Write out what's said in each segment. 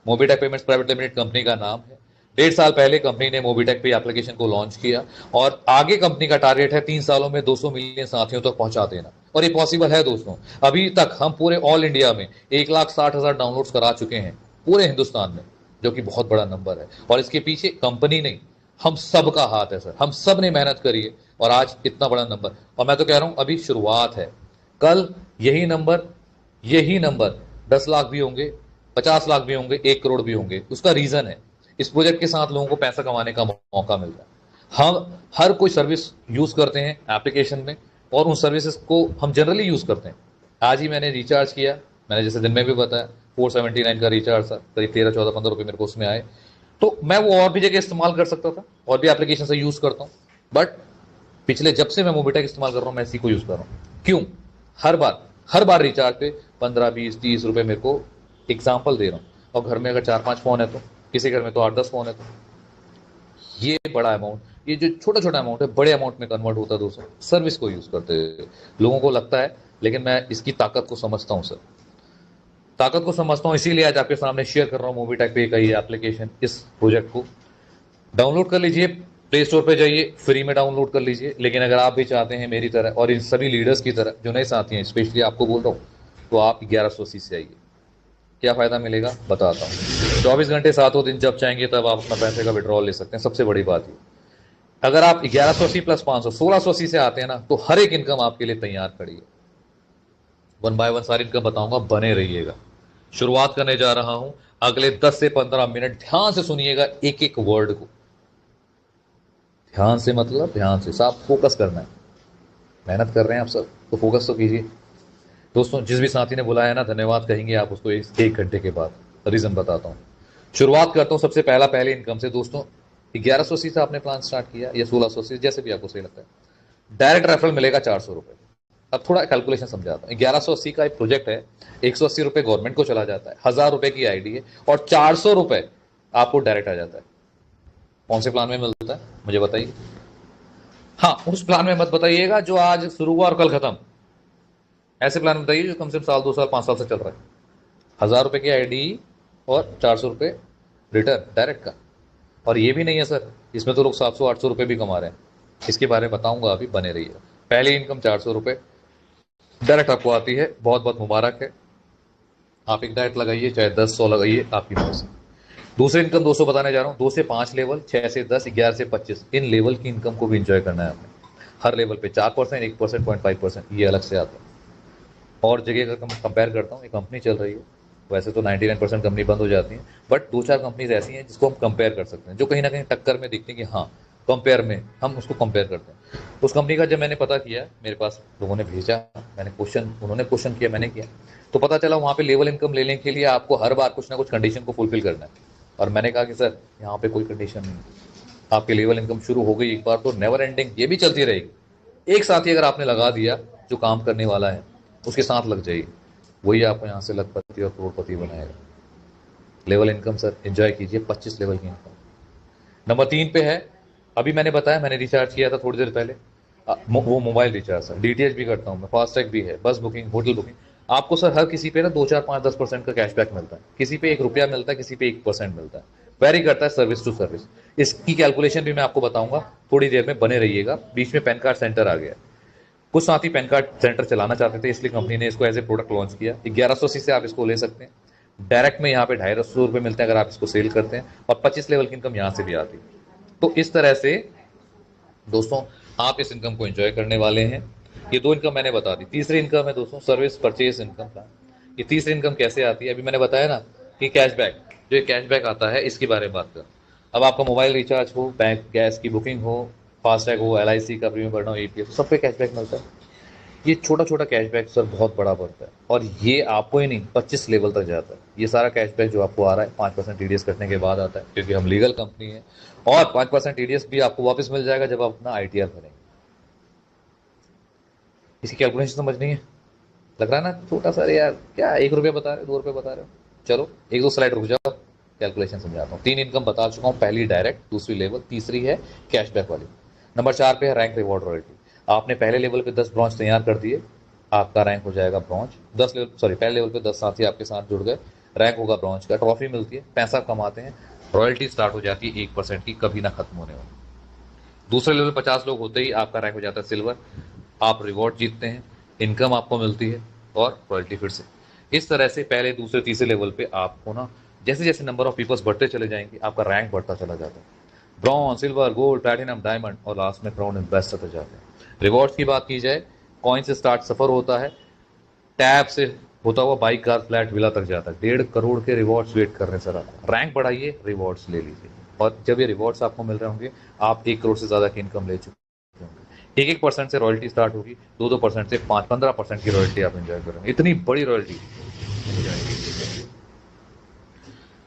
Mobitech payments private limited company का नाम है। 1.5 साल पहले कंपनी ने मोबीटेक पे एप्लीकेशन को लॉन्च किया और आगे कंपनी का टारगेट है 3 सालों में 200 मिलियन साथियों तक पहुंचा देना। और ये पॉसिबल है दोस्तों। अभी तक हम पूरे ऑल इंडिया में 1,60,000 डाउनलोड्स करा चुके हैं पूरे हिंदुस्तान में, जो कि बहुत बड़ा नंबर है। और इसके पीछे कंपनी नहीं, हम सब का हाथ है सर। हम सब ने मेहनत करी है और आज इतना बड़ा नंबर। और मैं तो कह रहा हूं अभी शुरुआत है। कल यही नंबर 10 लाख भी होंगे, 50 लाख भी होंगे, 1 करोड़ भी होंगे। उसका रीजन है इस प्रोजेक्ट के साथ लोगों को पैसा कमाने का मौका मिल रहा है। हम हर कोई सर्विस यूज करते हैं एप्लीकेशन में और उन सर्विसेज को हम जनरली यूज करते हैं। आज ही मैंने रिचार्ज किया, मैंने जैसे दिन में भी बताया 479 का रिचार्ज था, करीब 13-14-15 रुपए मेरे को उसमें आए। तो मैं वो और भी जगह इस्तेमाल कर सकता था, और भी एप्लीकेशन से यूज करता हूँ। बट पिछले जब से मैं मोबिटेक इस्तेमाल कर रहा हूँ मैं इसी को यूज कर रहा हूँ। क्यों? हर बार रिचार्ज पे 15, 20, 30 रुपए मेरे को एग्जाम्पल दे रहा हूँ। और घर में अगर 4-5 फोन है तो, किसी घर में तो 8-10 फोन है तो ये बड़ा अमाउंट, ये जो छोटा छोटा अमाउंट है बड़े अमाउंट में कन्वर्ट होता है दोस्तों सर्विस को यूज करते हुए। लोगों को लगता है, लेकिन मैं इसकी ताकत को समझता हूँ सर। ताकत को समझता हूँ, इसीलिए आज आपके सामने शेयर कर रहा हूँ मोबीटेक पे का ये एप्लीकेशन। इस प्रोजेक्ट को डाउनलोड कर लीजिए, प्ले स्टोर पे जाइए, फ्री में डाउनलोड कर लीजिए। लेकिन अगर आप भी चाहते हैं मेरी तरह और इन सभी लीडर्स की तरह जो नए साथी हैं, स्पेशली आपको बोल रहा हूँ, तो आप 1180 से आइए। क्या फायदा मिलेगा बताता हूँ। 24 घंटे 7 दिन जब चाहेंगे तब आप अपना पैसे का विड्रॉल ले सकते हैं। सबसे बड़ी बात ये, अगर आप 1180 प्लस 500 1680 से आते हैं ना, तो हर एक इनकम आपके लिए तैयार खड़ी है। 1 बाय 1 सारी इनकम बताऊंगा, बने रहिएगा। शुरुआत करने जा रहा हूं। अगले 10 से 15 मिनट ध्यान से सुनिएगा एक एक वर्ड को। ध्यान से मतलब ध्यान से, साफ फोकस करना है। मेहनत कर रहे हैं आप सब तो फोकस तो कीजिए। दोस्तों जिस भी साथी ने बुलाया ना, धन्यवाद कहेंगे आप उसको 1 घंटे के बाद। रीजन बताता हूँ। शुरुआत करता हूँ सबसे पहले इनकम से दोस्तों। 1180 से आपने प्लान स्टार्ट किया या 1680, जैसे भी आपको सही लगता है। डायरेक्ट रेफरल मिलेगा 400 रुपए। अब थोड़ा कैलकुलेशन समझाता हूँ। 1180 का एक प्रोजेक्ट है, 180 रुपए गवर्नमेंट को चला जाता है, 1000 रुपए की आईडी है, और 400 रुपए आपको डायरेक्ट आ जाता है। कौन से प्लान में मिलता है मुझे बताइए। हाँ, उस प्लान में मत बताइएगा जो आज शुरू हुआ और कल खत्म। ऐसे प्लान बताइए जो कम से कम साल 2 साल 5 साल से चल रहा है। 1000 रुपए की आईडी और 400 रुपए रिटर्न डायरेक्ट का। और ये भी नहीं है सर, इसमें तो लोग 700-800 रुपए भी कमा रहे हैं। इसके बारे में बताऊंगा, अभी बने रहिए। पहली इनकम 400 रुपए डायरेक्ट आपको आती है, बहुत बहुत मुबारक है। आप एक डायरेक्ट लगाइए, चाहे 10-100 लगाइए, आपकी मर्जी। दूसरी इनकम 200 बताने जा रहा हूँ। 2 से 5 लेवल, 6 से 10, 11 से 25, इन लेवल की इनकम को भी इंजॉय करना है आपने। हर लेवल पे 4%, 1%, 0.5% ये अलग से आता है। और जगह का कंपेयर करता हूँ, ये कंपनी चल रही है। वैसे तो 99% कंपनी बंद हो जाती है, बट 2-4 कंपनीज ऐसी हैं जिसको हम कंपेयर कर सकते हैं, जो कहीं ना कहीं टक्कर में दिखती है कि हाँ कंपेयर में हम उसको कंपेयर करते हैं। उस कंपनी का जब मैंने पता किया, मेरे पास लोगों ने भेजा, मैंने क्वेश्चन, उन्होंने क्वेश्चन किया, मैंने किया, तो पता चला वहाँ पे लेवल इनकम लेने के लिए आपको हर बार कुछ ना कुछ कंडीशन को फुलफिल करना है। और मैंने कहा कि सर यहाँ पे कोई कंडीशन नहीं, आपकी लेवल इनकम शुरू हो गई एक बार तो नेवर एंडिंग ये भी चलती रहेगी। एक साथ ही अगर आपने लगा दिया जो काम करने वाला है, उसके साथ लग जाइए, वही आपको यहाँ से लखपति और करोड़पति बनाएगा। लेवल इनकम सर एंजॉय कीजिए, 25 लेवल की इनकम। नंबर 3 पे है, अभी मैंने बताया मैंने रिचार्ज किया था थोड़ी देर पहले। वो मोबाइल रिचार्ज सर, डीटीएच भी करता हूँ मैं, फास्टैग भी है, बस बुकिंग, होटल बुकिंग। आपको सर हर किसी पे ना 2, 4, 5, 10% का कैशबैक मिलता है। किसी पे 1 रुपया मिलता है, किसी पे 1% मिलता है। वेरी करता है सर्विस टू सर्विस। इसकी कैलकुलेशन भी मैं आपको बताऊंगा थोड़ी देर में, बने रहिएगा। बीच में पैन कार्ड सेंटर आ गया। कुछ साथी पैन कार्ड सेंटर चलाना चाहते थे, इसलिए कंपनी ने इसको एज ए प्रोडक्ट लॉन्च किया। 1180 से आप इसको ले सकते हैं। डायरेक्ट में यहाँ पे 250 रुपए मिलते हैं अगर आप इसको सेल करते हैं, और 25 लेवल की इनकम यहाँ से भी आती है। तो इस तरह से दोस्तों आप इस इनकम को एंजॉय करने वाले हैं। ये 2 इनकम मैंने बता दी। तीसरी इनकम है दोस्तों सर्विस परचेज इनकम का। ये तीसरी इनकम कैसे आती है, अभी मैंने बताया ना कि कैशबैक, जो ये कैशबैक आता है इसके बारे में बात कर। अब आपका मोबाइल रिचार्ज हो, बैंक गैस की बुकिंग हो, फास्टैग हो, एलआईसी का प्रीमियम भरना हो, ईपीएफ, सब पे कैशबैक मिलता है। ये छोटा छोटा कैशबैक सर बहुत बड़ा बनता है, और ये आपको ही नहीं 25 लेवल तक जाता है। ये सारा कैशबैक जो आपको आ रहा है 5% टीडीएस कटने के बाद आता है, क्योंकि हम लीगल कंपनी है। और 5% टीडीएस भी आपको वापस मिल जाएगा जब आप अपना आईटीआर भरेंगे। इसकी कैलकुलेशन समझनी है। लग रहा है ना छोटा सा, यार क्या 1 रुपया बता रहे हो, 2 रुपये बता रहे हो। चलो 1-2 स्लाइड रुक जाओ, कैलकुलेशन समझाता हूँ। 3 इनकम बता चुका हूँ, पहली डायरेक्ट, दूसरी लेवल, तीसरी है कैशबैक वाली। नंबर 4 पे है रैंक रिवॉर्ड रॉयल्टी। आपने पहले लेवल पे 10 ब्रॉन्ज तैयार कर दिए, आपका रैंक हो जाएगा ब्रॉन्ज। 10 लेवल, सॉरी, पहले लेवल पे 10 साथी आपके साथ जुड़ गए, रैंक होगा ब्रॉन्ज का, ट्रॉफी मिलती है, पैसा कमाते हैं, रॉयल्टी स्टार्ट हो जाती है 1% की, कभी ना खत्म होने वाली। दूसरे लेवल 50 लोग होते ही आपका रैंक हो जाता है सिल्वर, आप रिवॉर्ड जीतते हैं, इनकम आपको मिलती है और रॉयल्टी फिर से। इस तरह से पहले दूसरे तीसरे लेवल पे आपको ना जैसे जैसे नंबर ऑफ पीपल्स बढ़ते चले जाएंगे आपका रैंक बढ़ता चला जाता है, bronze, silver, gold, platinum, diamond और लास्ट में क्राउन एंड बेस्ट होते जाते हैं। रिवॉर्ड्स की बात की जाए, कॉइन से स्टार्ट सफर होता है, टैब से होता हुआ बाइक, कार, फ्लैट, विला तक जाता है। 1.5 करोड़ के रिवॉर्ड्स वेट कर रहे हैं सर, आप रैंक बढ़ाइए, रिवॉर्ड्स ले लीजिए, और जब ये रिवॉर्ड्स आपको मिल रहे होंगे आप 1 करोड़ से ज्यादा की इनकम ले चुके होंगे। 1% से रॉयल्टी स्टार्ट होगी, 2% से 15% की रॉयल्टी आप एंजॉय करेंगे, इतनी बड़ी रॉयल्टी एंजॉय कीजिए।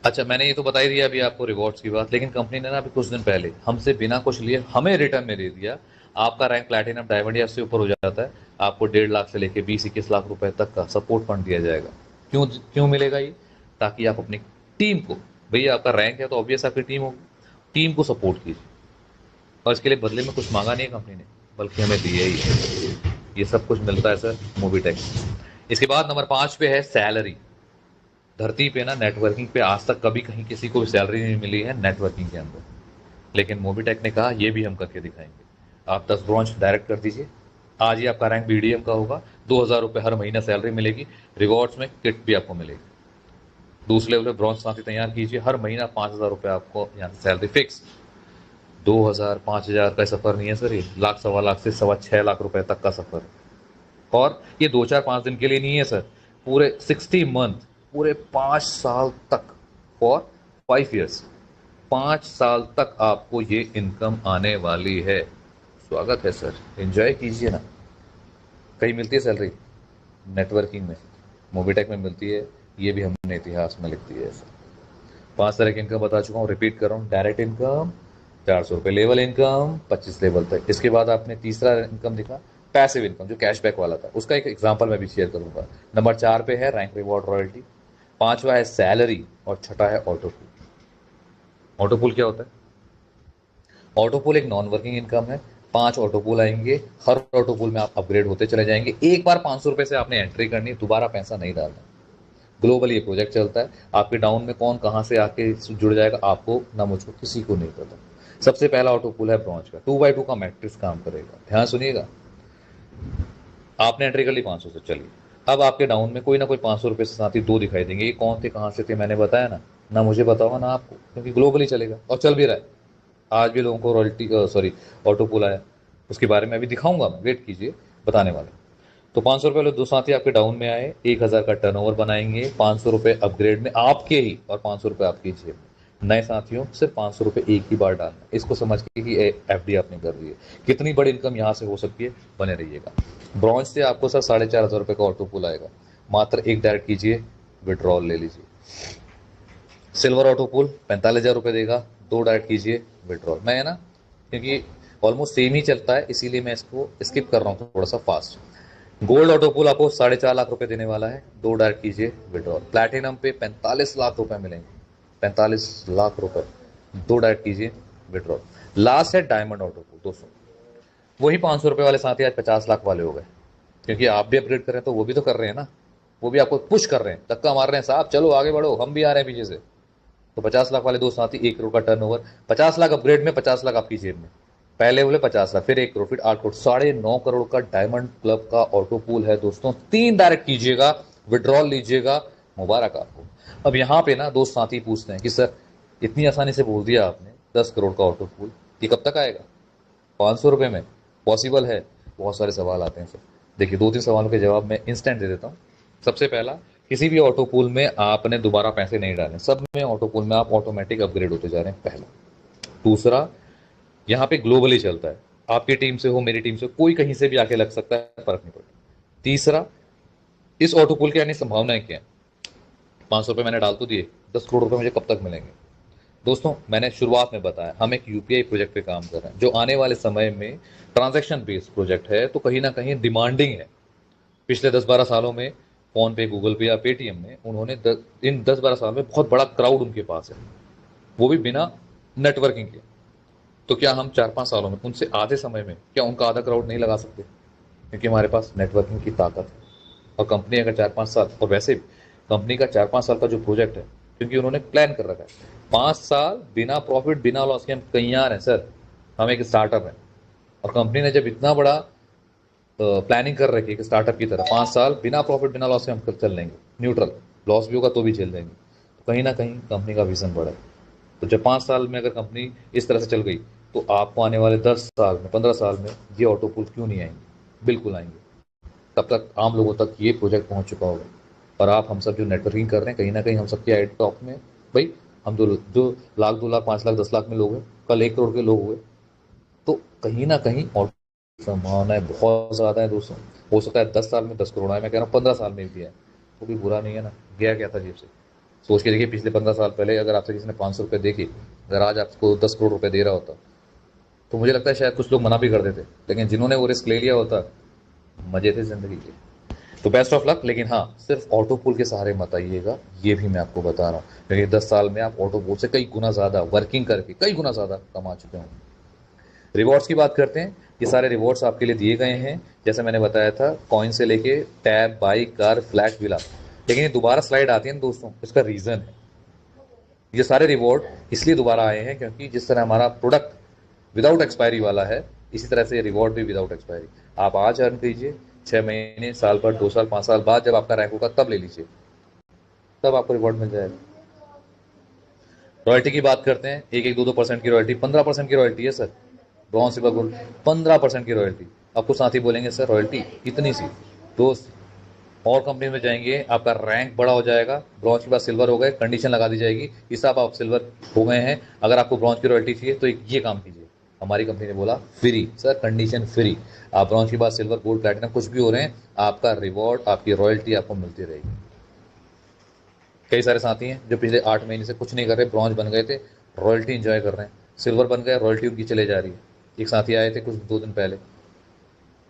अच्छा, मैंने ये तो बता ही दिया अभी आपको रिवॉर्ड्स की बात, लेकिन कंपनी ने ना अभी कुछ दिन पहले हमसे बिना कुछ लिए हमें रिटर्न में दे दिया। आपका रैंक प्लैटिनम, डायमंड या इससे ऊपर हो जाता है, आपको 1.5 लाख से लेके 20-21 लाख रुपए तक का सपोर्ट फंड दिया जाएगा। क्यों क्यों मिलेगा ये? ताकि आप अपनी टीम को, भैया आपका रैंक है तो ऑब्वियस आपकी टीम होगी, टीम को सपोर्ट कीजिए, और इसके लिए बदले में कुछ मांगा नहीं है कंपनी ने, बल्कि हमें दिया ही है। ये सब कुछ मिलता है सर मोबीटेक। इसके बाद नंबर 5 पे है सैलरी। धरती पे ना नेटवर्किंग पे आज तक कभी कहीं किसी को भी सैलरी नहीं मिली है नेटवर्किंग के अंदर, लेकिन मोबीटेक ने कहा ये भी हम करके दिखाएंगे। आप 10 ब्रांच डायरेक्ट कर दीजिए, आज ही आपका रैंक बीडीएम का होगा, 2,000 रुपये हर महीना सैलरी मिलेगी, रिवॉर्ड्स में किट भी आपको मिलेगी। दूसरे लेवल पे ब्रॉन्ज साथी तैयार कीजिए, हर महीना 5,000 रुपये आपको यहाँ से सैलरी फिक्स। 2,000 5,000 का सफर नहीं है सर, ये लाख, 1.25 लाख से 6.25 लाख रुपए तक का सफर है। और ये 2 4 5 दिन के लिए नहीं है सर, पूरे 60 मंथ, पूरे 5 साल तक, फॉर 5 ईयर्स, 5 साल तक आपको ये इनकम आने वाली है। स्वागत है सर, एंजॉय कीजिए ना। कहीं मिलती है सैलरी नेटवर्किंग में, मोबीटेक में मिलती है, ये भी हमने इतिहास में लिख दिया है सर। 5 तरह की इनकम बता चुका हूँ, रिपीट कर रहा हूँ। डायरेक्ट इनकम 400 रुपये, लेवल इनकम 25 लेवल तक। इसके बाद आपने तीसरा इनकम दिखा, पैसिव इनकम, जो कैशबैक वाला था, उसका एक एग्जांपल मैं भी शेयर करूंगा। नंबर 4 पे है रैंक, रिवॉर्ड, रॉयल्टी। 5वां है सैलरी, और 6ठा है ऑटोपूल। ऑटोपूल क्या होता है? ऑटोपूल एक नॉन वर्किंग इनकम है। 5 ऑटोपूल आएंगे, हर ऑटोपूल में आप अपग्रेड होते चले जाएंगे। एक बार 500 रुपये से आपने एंट्री करनी, दोबारा पैसा नहीं डालना। ग्लोबली ये प्रोजेक्ट चलता है, आपके डाउन में कौन कहां से आके जुड़ जाएगा आपको ना मुझको किसी को नहीं पता। सबसे पहला ऑटोपूल है ब्रॉन्ज का, 2x2 का मैट्रिक्स काम करेगा, ध्यान सुनिएगा। आपने एंट्री कर ली 500 से, चलिए अब आपके डाउन में कोई ना कोई 500 रुपये से साथ ही 2 दिखाई देंगे। ये कौन थे, कहां से थे, मैंने बताया ना मुझे बताओ ना आपको, क्योंकि ग्लोबली चलेगा और चल भी रहा है। आज भी लोगों को रॉयल्टी, सॉरी, ऑटोपूल आया, उसके बारे में अभी दिखाऊंगा मैं, वेट कीजिए, बताने वाला। तो 500 रुपये वाले 2 साथी आपके डाउन में आए, 1,000 का टर्नओवर बनाएंगे, 500 रुपये अपग्रेड में आपके ही, और 500 रुपये आपकी जेब में। नए साथियों सिर्फ 500 रुपये एक ही बार डालना, इसको समझ के कि एफडी आपने कर दी है। कितनी बड़ी इनकम यहाँ से हो सकती है, बने रहिएगा। ब्रॉन्ज से आपको सर 4,500 रुपये का ऑटो पुल आएगा, मात्र एक डायरेक्ट कीजिए, विड्रॉल ले लीजिए। सिल्वर ऑटो पुल 45,000 रुपये देगा, 2 डायरेक्ट कीजिए, विड्रॉल। मैं ना, क्योंकि ऑलमोस्ट सेम ही चलता है इसीलिए मैं इसको स्किप कर रहा हूँ थोड़ा सा फास्ट। गोल्ड ऑटोपूल आपको 4.5 लाख रुपए देने वाला है, 2 डायरेक्ट कीजिए, विड्रॉल। प्लैटिनम पे 45 लाख रुपए मिलेंगे, 45 लाख रुपए, 2 डायरेक्ट कीजिए, विड्रॉल। लास्ट है डायमंड ऑटोपूल 200, वही 500 रुपए वाले साथ ही आज 50 लाख वाले हो गए, क्योंकि आप भी अपग्रेड कर रहे हैं तो वो भी तो कर रहे हैं ना, वो भी आपको पुश कर रहे हैं, धक्का मार रहे हैं, साहब चलो आगे बढ़ो, हम भी आ रहे हैं पीछे से। तो 50 लाख वाले 2 साथी, 1 करोड़ का टर्नओवर, 50 लाख अपग्रेड में, 50 लाख आपकी जेब में। पहले बोले 50 लाख, फिर 1 करोड़, फिर 8 करोड़, 9.5 करोड़ का डायमंड क्लब का ऑटो पूल है दोस्तों। 3 डायरेक्ट कीजिएगा, विड्रॉल लीजिएगा, मुबारक आपको। अब यहाँ पे ना दोस्त साथी पूछते हैं कि सर इतनी आसानी से बोल दिया आपने 10 करोड़ का ऑटो पूल, ये कब तक आएगा? 500 रुपये में पॉसिबल है? बहुत सारे सवाल आते हैं सर। देखिए 2-3 सवालों के जवाब मैं इंस्टेंट दे देता हूँ। सबसे पहला, किसी भी ऑटो पूल में आपने दोबारा पैसे नहीं डाले, सब में ऑटो पूल में आप ऑटोमेटिक अपग्रेड होते जा रहे हैं, पहला। दूसरा, यहाँ पे ग्लोबली चलता है, आपकी टीम से हो, मेरी टीम से, कोई कहीं से भी आके लग सकता है, फर्क नहीं पड़ता। तीसरा, इस ऑटो पूल की आने संभावनाएं क्या है? 500 रुपये मैंने डाल तो दिए, 10 करोड़ रुपए मुझे कब तक मिलेंगे? दोस्तों मैंने शुरुआत में बताया, हम एक यूपीआई प्रोजेक्ट पे काम कर रहे हैं, जो आने वाले समय में ट्रांजैक्शन बेस्ड प्रोजेक्ट है, तो कहीं ना कहीं डिमांडिंग है। पिछले 10-12 सालों में फोन पे, गूगल पे या पेटीएम में उन्होंने इन 10-12 साल में बहुत बड़ा क्राउड उनके पास है, वो भी बिना नेटवर्किंग के। तो क्या हम 4-5 सालों में उनसे आधे समय में क्या उनका आधा क्राउड नहीं लगा सकते? क्योंकि हमारे पास नेटवर्किंग की ताकत है। और कंपनी अगर 4-5 साल, और वैसे कंपनी का 4-5 साल का जो प्रोजेक्ट है, क्योंकि उन्होंने प्लान कर रखा है 5 साल बिना प्रॉफिट बिना लॉस के हम कहीं आ रहे हैं सर। हम एक स्टार्टअप है और कंपनी ने जब इतना बड़ा प्लानिंग कर रखी है कि स्टार्टअप की तरह 5 साल बिना प्रॉफिट बिना लॉस के हम चल लेंगे, न्यूट्रल, लॉस भी होगा तो भी झेल लेंगे, तो कहीं ना कहीं कंपनी का विजन बड़ा है। तो जब 5 साल में अगर कंपनी इस तरह से चल गई तो आपको आने वाले 10 साल में 15 साल में ये ऑटो पूल क्यों नहीं आएंगे, बिल्कुल आएंगे। तब तक आम लोगों तक ये प्रोजेक्ट पहुंच चुका होगा। और आप हम सब जो नेटवर्किंग कर रहे हैं, कहीं ना कहीं हम सबके आई टॉप में भाई, हम जो लाख 2 लाख 5 लाख 10 लाख में लोग हैं, कल 1 करोड़ के लोग हुए, तो कहीं ना कहीं और संभावनाएं बहुत ज़्यादा है दोस्तों। हो सकता है 10 साल में 10 करोड़ आए, मैं कह रहा हूँ 15 साल में भी है, वो भी बुरा नहीं है ना। गया क्या था जेब से, सोच के देखिए पिछले 15 साल पहले अगर आपसे किसी ने 500 रुपये देखे, अगर आज आपको 10 करोड़ रुपये दे रहा होता तो मुझे लगता है शायद कुछ लोग मना भी कर देते, लेकिन जिन्होंने वो रिस्क ले लिया होता, मजे थे जिंदगी के। तो बेस्ट ऑफ लक, लेकिन हाँ सिर्फ ऑटो पूल के सहारे मत आइएगा, ये भी मैं आपको बता रहा हूँ, क्योंकि 10 साल में आप ऑटो पूल से कई गुना ज़्यादा वर्किंग करके कई गुना ज़्यादा कमा चुके होंगे। रिवॉर्ड्स की बात करते हैं, ये सारे रिवॉर्ड्स आपके लिए दिए गए हैं, जैसे मैंने बताया था, कॉइन से लेके tab, bike, car, flat, villa. लेकिन ये दोबारा स्लाइड आती है ना दोस्तों, इसका रीज़न है, ये सारे रिवॉर्ड इसलिए दोबारा आए हैं क्योंकि जिस तरह हमारा प्रोडक्ट विदाउट एक्सपायरी वाला है, इसी तरह से रिवॉर्ड भी विदाउट एक्सपायरी। आप आज अर्न कीजिए, 6 महीने, साल भर, 2 साल, 5 साल बाद जब आपका रैंक होगा तब ले लीजिए, तब आपको रिवॉर्ड मिल जाएगा। रॉयल्टी की बात करते हैं, 1-2% की रॉयल्टी, 15% की रॉयल्टी है सर, ब्रॉन्ज, सिल्वर, गोल्ड 15% की रॉयल्टी। आपको साथ ही बोलेंगे सर रॉयल्टी इतनी सी, दोस्त और कंपनी में जाएंगे, आपका रैंक बड़ा हो जाएगा, ब्रॉन्ज के बाद सिल्वर हो गए, कंडीशन लगा दी जाएगी, इस साहब आप सिल्वर हो गए हैं, अगर आपको ब्रॉन्ज की रॉयल्टी चाहिए तो ये काम कीजिए। हमारी कंपनी ने बोला फ्री सर, कंडीशन फ्री, आप ब्रॉन्ज के बाद सिल्वर, गोल्ड, प्लैटिनम कुछ भी हो रहे हैं, आपका रिवॉर्ड, आपकी रॉयल्टी आपको मिलती रहेगी। कई सारे साथी हैं जो पिछले 8 महीने से कुछ नहीं कर रहे, ब्रॉन्ज बन गए थे, रॉयल्टी इंजॉय कर रहे हैं, सिल्वर बन गए, रॉयल्टी उनकी चले जा रही है। एक साथी आए थे कुछ 2 दिन पहले,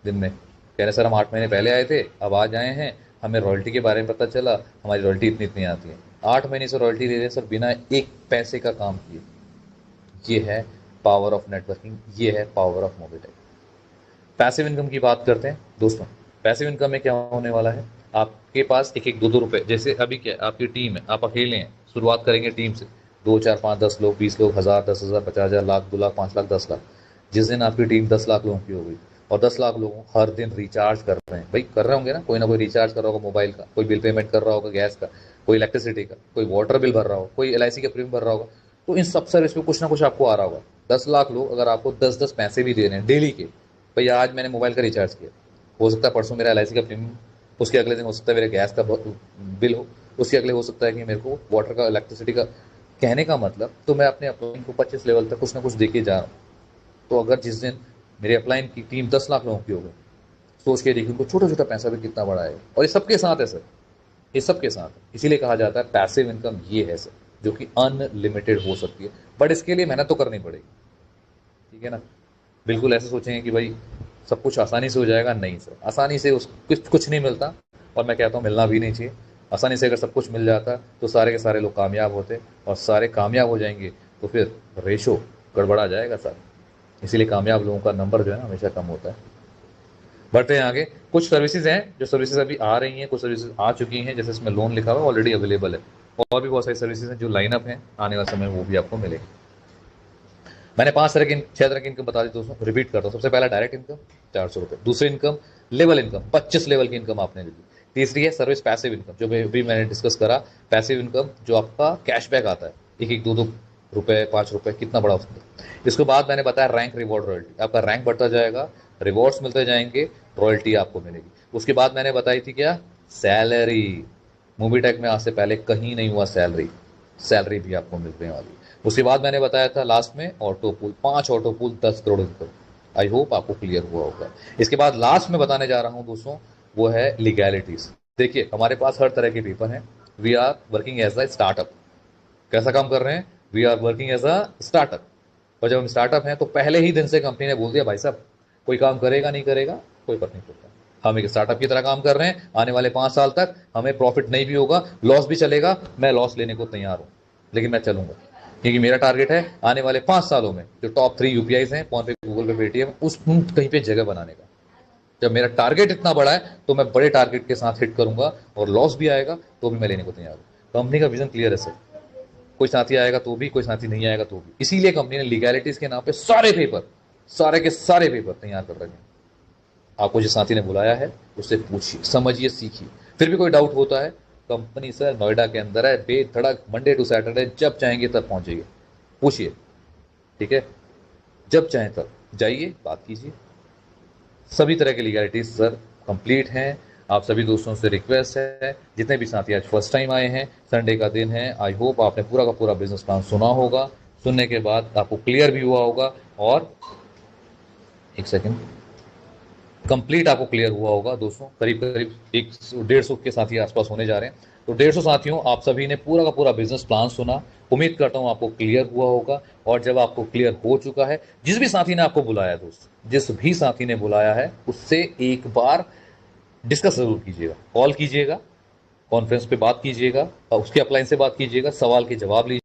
दिन में कह रहे सर हम 8 महीने पहले आए थे, अब आज आए हैं, हमें रॉयल्टी के बारे में पता चला, हमारी रॉयल्टी इतनी इतनी आती है। 8 महीने से रॉयल्टी ले रहे हैं सर, बिना एक पैसे का काम किए। ये है पावर ऑफ नेटवर्किंग, ये है power of Mobitech. Passive income की बात करते हैं दोस्तों, पैसिव इनकम में क्या होने वाला है, आपके पास 1-1, 2-2 रुपए, जैसे अभी क्या आपकी टीम है, आप अकेले हैं, शुरुआत करेंगे टीम से, 2, 4, 5, 10 लोग, 20 लोग, 1000, 10,000, 50,000, लाख, 2 लाख, 5 लाख, 10 लाख। जिस दिन आपकी टीम 10 लाख लोगों की हो गई और 10 लाख लोगों हर दिन रिचार्ज कर रहे हैं, भाई कर रहे होंगे ना कोई रिचार्ज कर रहा होगा मोबाइल का, कोई बिल पेमेंट कर रहा होगा गैस का, कोई इलेक्ट्रिसिटी का, कोई वाटर बिल भर रहा होगा, कोई LIC का प्रीमियम भर रहा होगा, तो इन सब सर्विस पे कुछ ना कुछ आपको आ रहा होगा। 10 लाख लोग अगर आपको 10-10 पैसे भी दे रहे हैं डेली के, भैया आज मैंने मोबाइल का रिचार्ज किया, हो सकता है परसों मेरा LIC का प्रीमियम, उसके अगले दिन हो सकता है मेरे गैस का बिल हो, उसके अगले हो सकता है कि मेरे को वाटर का, इलेक्ट्रिसिटी का। कहने का मतलब, तो मैं अपने अपलाइन को 25 लेवल तक कुछ ना कुछ देके जा रहा हूँ। तो अगर जिस दिन मेरे अपलाइन की टीम 10 लाख लोगों की हो गई, सोच के देखिए उनको छोटा छोटा पैसा भी कितना बड़ा है, और ये सबके साथ है सर, ये सबके साथ है। इसीलिए कहा जाता है पैसिव इनकम ये है सर, जो कि अनलिमिटेड हो सकती है, बट इसके लिए मेहनत तो करनी पड़ेगी, ठीक है ना। बिल्कुल ऐसे सोचेंगे कि भाई सब कुछ आसानी से हो जाएगा, नहीं सर, आसानी से कुछ नहीं मिलता, और मैं कहता हूँ मिलना भी नहीं चाहिए। आसानी से अगर सब कुछ मिल जाता तो सारे के सारे लोग कामयाब होते, और सारे कामयाब हो जाएंगे तो फिर रेशो गड़बड़ा जाएगा सर। इसीलिए कामयाब लोगों का नंबर जो है ना हमेशा कम होता है। बढ़ते हैं आगे, कुछ सर्विसेज हैं, जो सर्विसेज अभी आ रही हैं, कुछ सर्विसेज आ चुकी हैं, जैसे इसमें लोन लिखा हुआ है ऑलरेडी अवेलेबल है, और भी बहुत सारी सर्विसेज हैं जो लाइनअप हैं, आने वाले समय में वो भी आपको मिलेगी। मैंने 6 तरह की इनकम बता दी दोस्तों, रिपीट करता हूँ। सबसे पहला डायरेक्ट इनकम 400 रुपये, दूसरी इनकम लेवल इनकम 25 लेवल की इनकम आपने ली। तीसरी है सर्विस पैसिव इनकम, जो भी मैंने डिस्कस करा, पैसिव इनकम जो आपका कैशबैक आता है, 1-1, 2-2 रुपये, 5 रुपये, कितना बड़ा हो सकता है। इसके बाद मैंने बताया रैंक, रिवॉर्ड, रॉयल्टी, आपका रैंक बढ़ता जाएगा, रिवॉर्ड्स मिलते जाएंगे, रॉयल्टी आपको मिलेगी। उसके बाद मैंने बताई थी क्या, सैलरी। मोबीटेक में आज से पहले कहीं नहीं हुआ सैलरी, सैलरी भी आपको मिलने वाली। उसके बाद मैंने बताया था लास्ट में auto pool, 5 auto pool, 10 crore income. I hope आपको क्लियर हुआ होगा। इसके बाद लास्ट में बताने जा रहा हूं दोस्तों, वो है लीगैलिटीज। देखिए हमारे पास हर तरह के पेपर हैं, we are working as a startup. कैसा काम कर रहे हैं, we are working as a startup. और जब हम स्टार्टअप हैं तो पहले ही दिन से कंपनी ने बोल दिया भाई साहब कोई काम करेगा नहीं करेगा कोई फर्क नहीं पड़ता, हम एक स्टार्टअप की तरह काम कर रहे हैं, आने वाले 5 साल तक हमें प्रॉफिट नहीं भी होगा, लॉस भी चलेगा, मैं लॉस लेने को तैयार हूं, लेकिन मैं चलूंगा, क्योंकि मेरा टारगेट है आने वाले 5 सालों में जो टॉप 3 UPIs हैं, फोन पे, गूगल पे, पेटीएम, उस कहीं पे जगह बनाने का। जब मेरा टारगेट इतना बड़ा है तो मैं बड़े टारगेट के साथ हिट करूंगा, और लॉस भी आएगा तो भी मैं लेने को तैयार हूँ। कंपनी का विजन क्लियर है सर। कोई साथी आएगा तो भी, कोई साथी नहीं आएगा तो भी। इसीलिए कंपनी ने लीगैलिटीज के नाम पे सारे पेपर, सारे के सारे पेपर तैयार कर रखे हैं। आपको जिस साथी ने बुलाया है उससे पूछिए, समझिए, सीखिए। फिर भी कोई डाउट होता है, कंपनी सर नोएडा के अंदर है, बेधड़क मंडे टू सैटरडे जब चाहेंगे तब पहुंचेंगे, पूछिए, ठीक है? जब चाहें तब जाइए, बात कीजिए। सभी तरह की लीगैलिटीज सर कंप्लीट हैं। आप सभी दोस्तों से रिक्वेस्ट है, जितने भी साथी आज फर्स्ट टाइम आए हैं, संडे का दिन है, आई होप आपने पूरा का पूरा बिजनेस प्लान सुना होगा। सुनने के बाद आपको क्लियर भी हुआ होगा, और एक सेकंड, कंप्लीट आपको क्लियर हुआ होगा दोस्तों। करीब करीब 150 के साथी आसपास होने जा रहे हैं। तो 150 साथियों, आप सभी ने पूरा का पूरा बिजनेस प्लान सुना। उम्मीद करता हूं आपको क्लियर हुआ होगा। और जब आपको क्लियर हो चुका है, जिस भी साथी ने आपको बुलाया दोस्त, जिस भी साथी ने बुलाया है, उससे एक बार डिस्कस जरूर कीजिएगा, कॉल कीजिएगा, कॉन्फ्रेंस पे बात कीजिएगा, और उसके अपलाइन से बात कीजिएगा, सवाल के जवाब लीजिए।